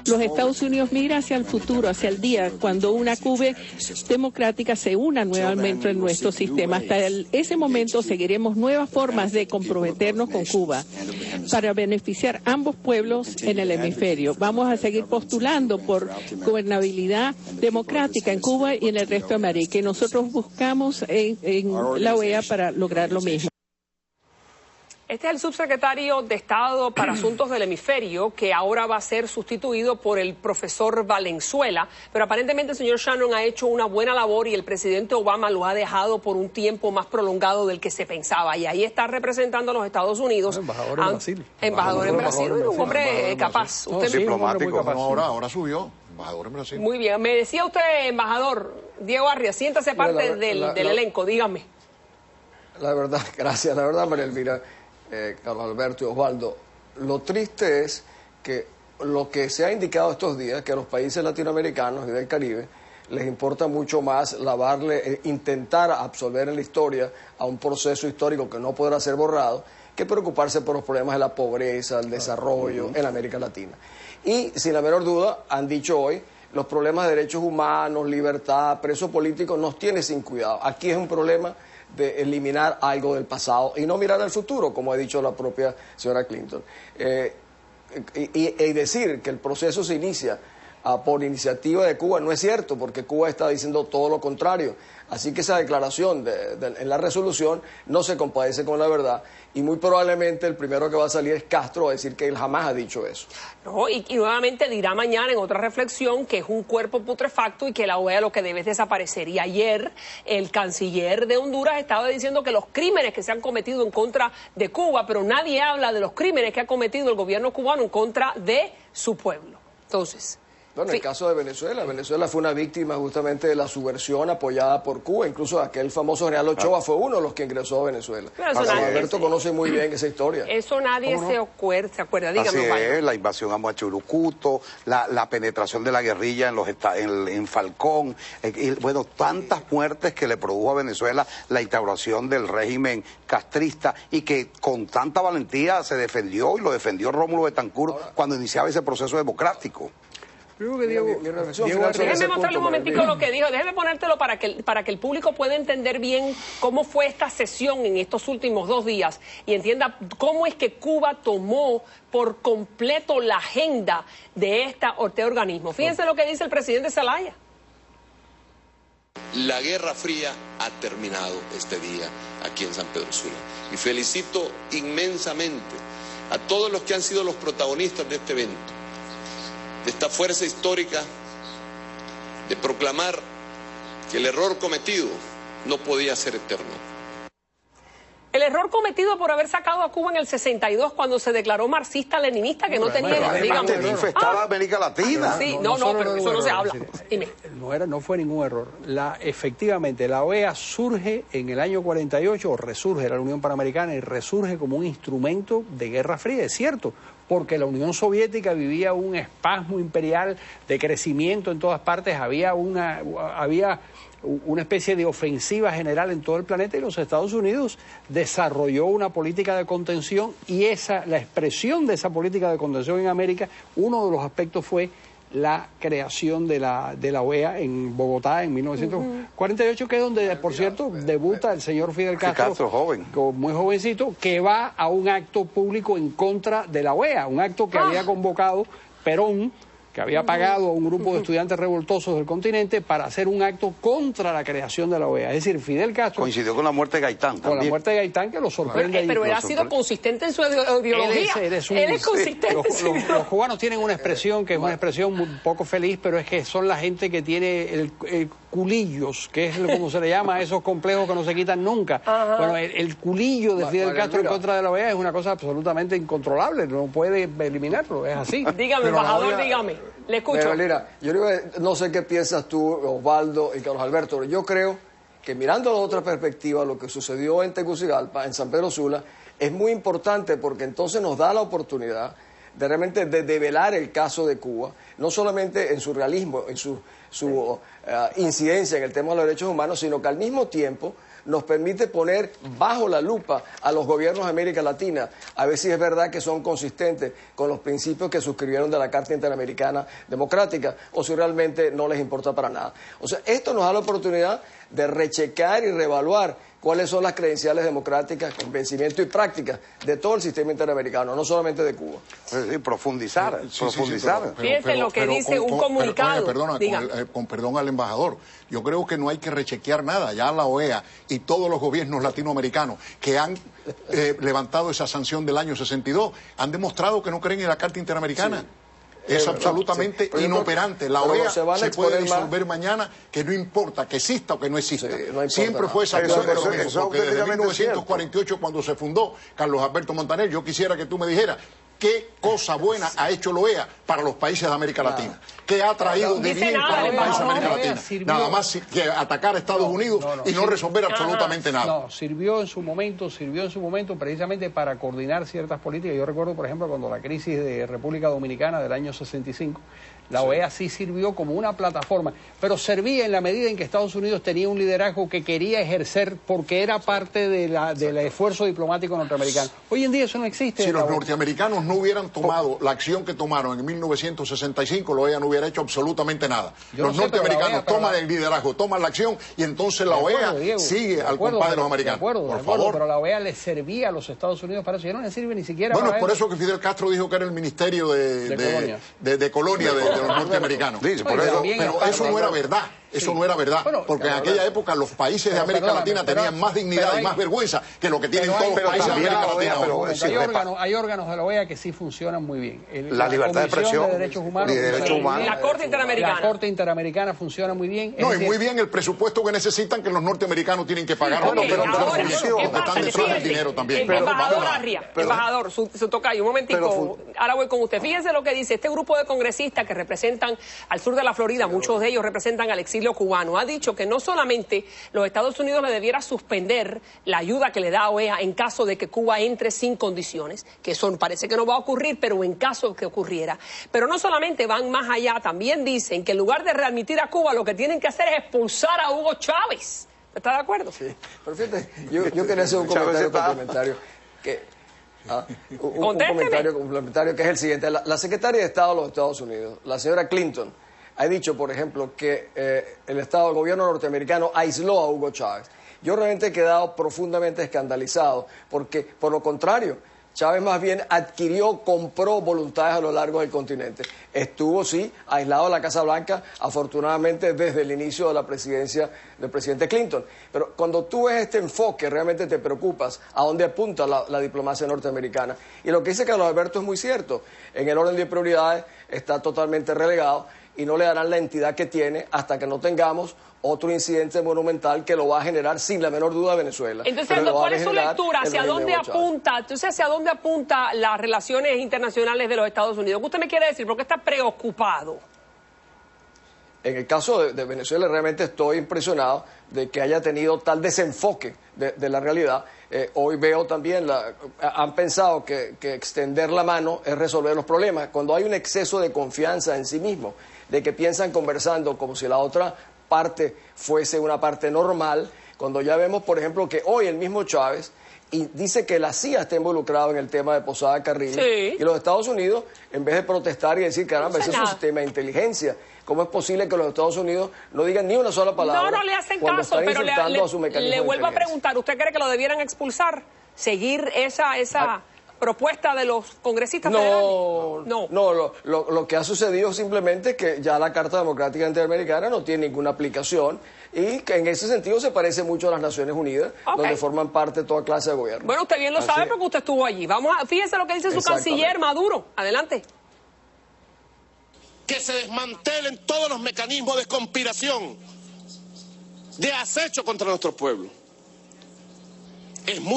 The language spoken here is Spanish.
Los Estados Unidos mira hacia el futuro, hacia el día cuando una Cuba democrática se una nuevamente en nuestro sistema. Hasta ese momento seguiremos nuevas formas de comprometernos con Cuba para beneficiar ambos pueblos en el hemisferio. Vamos a seguir postulando por gobernabilidad democrática en Cuba y en el resto de América. Y nosotros buscamos en la OEA para lograr lo mismo. Este es el subsecretario de Estado para Asuntos del Hemisferio, que ahora va a ser sustituido por el profesor Valenzuela, pero aparentemente el señor Shannon ha hecho una buena labor y el presidente Obama lo ha dejado por un tiempo más prolongado del que se pensaba, y ahí está representando a los Estados Unidos. Embajador en Brasil. Embajador en Brasil, un hombre capaz. Usted sí, diplomático. capaz. Ahora subió. Embajador en Brasil. Muy bien. Me decía usted, embajador Diego Arria, siéntase parte del elenco, dígame. La verdad, gracias. La verdad, María Elvira, Carlos Alberto y Osvaldo, lo triste es que lo que se ha indicado estos días, que a los países latinoamericanos y del Caribe les importa mucho más intentar absorber en la historia a un proceso histórico que no podrá ser borrado, que preocuparse por los problemas de la pobreza, el desarrollo en América Latina. Y sin la menor duda, han dicho hoy, los problemas de derechos humanos, libertad, presos políticos nos tiene sin cuidado. Aquí es un problema de eliminar algo del pasado y no mirar al futuro, como ha dicho la propia señora Clinton. Y decir que el proceso se inicia por iniciativa de Cuba no es cierto, porque Cuba está diciendo todo lo contrario. Así que esa declaración en la resolución no se compadece con la verdad, y muy probablemente el primero que va a salir es Castro a decir que él jamás ha dicho eso. No, y nuevamente dirá mañana en otra reflexión que es un cuerpo putrefacto y que la OEA lo que debe es desaparecer. Y ayer el canciller de Honduras estaba diciendo que los crímenes que se han cometido en contra de Cuba, pero nadie habla de los crímenes que ha cometido el gobierno cubano en contra de su pueblo. Entonces... Bueno, en el caso de Venezuela, Venezuela fue una víctima justamente de la subversión apoyada por Cuba, incluso aquel famoso general Ochoa fue uno de los que ingresó a Venezuela. Alberto conoce muy bien esa historia. Eso nadie se acuerda, dígame. Así es, la invasión a Huachurucuto, la penetración de la guerrilla en Falcón, bueno, tantas muertes que le produjo a Venezuela la instauración del régimen castrista, y que con tanta valentía se defendió, y lo defendió Rómulo Betancourt cuando iniciaba ese proceso democrático. Déjeme mostrarle un momentico lo que dijo, déjeme ponértelo para que el público pueda entender bien cómo fue esta sesión en estos últimos 2 días y entienda cómo es que Cuba tomó por completo la agenda de este organismo. Fíjense lo que dice el presidente Zelaya. La Guerra Fría ha terminado este día aquí en San Pedro Sula, y felicito inmensamente a todos los que han sido los protagonistas de este evento, de esta fuerza histórica de proclamar que el error cometido no podía ser eterno. El error cometido por haber sacado a Cuba en el 62 cuando se declaró marxista-leninista, que no tenía... Tenía infestada América Latina. Sí, pero eso no se habla. Dime. No fue ningún error. Efectivamente, la OEA surge en el año 48, o resurge la Unión Panamericana, y resurge como un instrumento de Guerra Fría, es cierto, porque la Unión Soviética vivía un espasmo imperial de crecimiento en todas partes, había una especie de ofensiva general en todo el planeta, y los Estados Unidos desarrolló una política de contención, y la expresión de esa política de contención en América, uno de los aspectos fue la creación de la OEA en Bogotá en 1948, que es donde, por cierto, debuta el señor Fidel Castro, joven, muy jovencito, que va a un acto público en contra de la OEA, un acto que había convocado Perón, que había pagado a un grupo de estudiantes revoltosos del continente para hacer un acto contra la creación de la OEA. Es decir, Fidel Castro... Coincidió con la muerte de Gaitán también. Con la muerte de Gaitán, que lo sorprende. Pero él ha sido consistente en su ideología. Él es consistente en su ideología. Los cubanos tienen una expresión que es una expresión un poco feliz, pero es que son la gente que tiene el culillos, que es como se le llama a esos complejos que no se quitan nunca. Ajá. Bueno, el culillo de Fidel Castro en contra de la OEA es una cosa absolutamente incontrolable, no puede eliminarlo, es así. Dígame, embajador, dígame. Le escucho. Yo no sé qué piensas tú, Osvaldo y Carlos Alberto, pero yo creo que mirando de otra perspectiva lo que sucedió en Tegucigalpa, en San Pedro Sula, es muy importante, porque entonces nos da la oportunidad de realmente develar el caso de Cuba, no solamente en su realismo, en su incidencia en el tema de los derechos humanos, sino que al mismo tiempo nos permite poner bajo la lupa a los gobiernos de América Latina, a ver si es verdad que son consistentes con los principios que suscribieron de la Carta Interamericana Democrática, o si realmente no les importa para nada. O sea, esto nos da la oportunidad de rechecar y reevaluar cuáles son las credenciales democráticas, convencimiento y prácticas de todo el sistema interamericano, no solamente de Cuba. Sí, profundizar. Fíjense lo que dice un comunicado. Con perdón al embajador, yo creo que no hay que rechequear nada. Ya la OEA y todos los gobiernos latinoamericanos que han levantado esa sanción del año 62 han demostrado que no creen en la Carta Interamericana. Sí. Es absolutamente inoperante. La OEA se puede disolver mañana, que no importa que exista o que no exista. Siempre fue esa porque desde 1948, cuando se fundó Carlos Alberto Montaner, yo quisiera que tú me dijeras qué cosa buena ha hecho la OEA para los países de América Latina. ¿Qué ha traído de bien para los países de América Latina? Nada más que atacar a Estados Unidos y no resolver absolutamente nada. No, sirvió en su momento precisamente para coordinar ciertas políticas. Yo recuerdo, por ejemplo, cuando la crisis de República Dominicana del año 65, la OEA sí sirvió como una plataforma, pero servía en la medida en que Estados Unidos tenía un liderazgo que quería ejercer porque era parte del esfuerzo diplomático norteamericano. Hoy en día eso no existe. Si los norteamericanos no hubieran tomado la acción que tomaron en 1965, la OEA no hubiera hecho absolutamente nada. Los norteamericanos toman el liderazgo, toman la acción y entonces la OEA sigue al compás de los americanos. Por favor. Pero la OEA le servía a los Estados Unidos para eso. Ya no le sirve ni siquiera para eso. Bueno, es por eso que Fidel Castro dijo que era el ministerio de colonia de los norteamericanos. Sí, pero eso no era verdad. Eso no era verdad, porque en aquella época los países de América Latina tenían más dignidad y más vergüenza que lo que tienen todos los países de América Latina. Hay órganos de la OEA que sí funcionan muy bien. La libertad de expresión, de derechos humanos, la Corte Interamericana. La Corte Interamericana funciona muy bien. No, y muy bien el presupuesto que necesitan que los norteamericanos tienen que pagar. Porque están detrás del dinero también. Embajador Arria, embajador, su tocayo, un momentico, ahora voy con usted. Fíjense lo que dice este grupo de congresistas que representan al sur de la Florida, muchos de ellos representan al exilio cubano. Ha dicho que no solamente los Estados Unidos le debiera suspender la ayuda que le da a OEA en caso de que Cuba entre sin condiciones, que eso parece que no va a ocurrir, pero en caso de que ocurriera. Pero no solamente van más allá, también dicen que en lugar de readmitir a Cuba, lo que tienen que hacer es expulsar a Hugo Chávez. ¿Está de acuerdo? Sí, pero fíjate, yo quería hacer un comentario complementario. Un comentario complementario que es el siguiente. La secretaria de Estado de los Estados Unidos, la señora Clinton, ha dicho, por ejemplo, que el gobierno norteamericano aisló a Hugo Chávez. Yo realmente he quedado profundamente escandalizado, porque, por lo contrario, Chávez más bien compró voluntades a lo largo del continente. Estuvo, sí, aislado de la Casa Blanca, afortunadamente desde el inicio de la presidencia del presidente Clinton. Pero cuando tú ves este enfoque, realmente te preocupas a dónde apunta la diplomacia norteamericana. Y lo que dice Carlos Alberto es muy cierto. En el orden de prioridades está totalmente relegado y no le darán la entidad que tiene hasta que no tengamos otro incidente monumental que lo va a generar sin la menor duda Venezuela. Entonces, ¿cuál es su lectura? ¿Hacia dónde apunta las relaciones internacionales de los Estados Unidos? ¿Qué usted me quiere decir? ¿Por qué está preocupado? En el caso de Venezuela realmente estoy impresionado de que haya tenido tal desenfoque de la realidad. Hoy veo también, han pensado que extender la mano es resolver los problemas. Cuando hay un exceso de confianza en sí mismo, de que piensan conversando como si la otra parte fuese una parte normal, cuando ya vemos, por ejemplo, que hoy el mismo Chávez dice que la CIA está involucrada en el tema de Posada Carrillo, y los Estados Unidos, en vez de protestar y decir, caramba, ese es un sistema de inteligencia, ¿cómo es posible que los Estados Unidos no digan ni una sola palabra? No le hacen caso, pero le vuelvo a preguntar, ¿usted cree que lo debieran expulsar? ¿Seguir esa propuesta de los congresistas federales? No, lo que ha sucedido simplemente es que ya la Carta Democrática Interamericana no tiene ninguna aplicación y que en ese sentido se parece mucho a las Naciones Unidas, donde forman parte de toda clase de gobierno. Bueno, usted bien lo sabe porque usted estuvo allí. Fíjese lo que dice su canciller Maduro. Adelante. Que se desmantelen todos los mecanismos de conspiración, de acecho contra nuestro pueblo. Es mucho